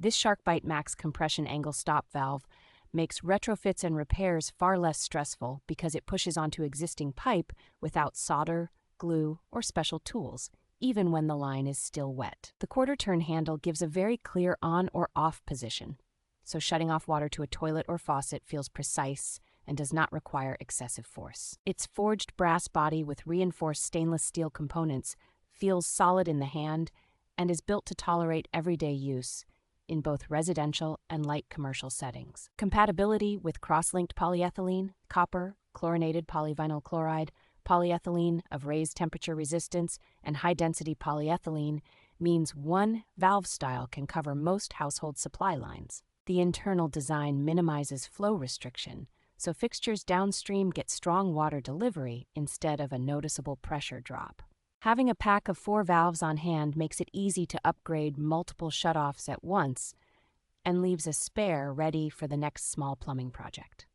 This SharkBite Max compression angle stop valve makes retrofits and repairs far less stressful because it pushes onto existing pipe without solder, glue, or special tools, even when the line is still wet. The quarter-turn handle gives a very clear on or off position, so shutting off water to a toilet or faucet feels precise and does not require excessive force. Its forged brass body with reinforced stainless steel components feels solid in the hand and is built to tolerate everyday use in both residential and light commercial settings. Compatibility with cross-linked polyethylene, copper, chlorinated polyvinyl chloride, polyethylene of raised temperature resistance, and high-density polyethylene means one valve style can cover most household supply lines. The internal design minimizes flow restriction, so fixtures downstream get strong water delivery instead of a noticeable pressure drop. Having a pack of 4 valves on hand makes it easy to upgrade multiple shutoffs at once and leaves a spare ready for the next small plumbing project.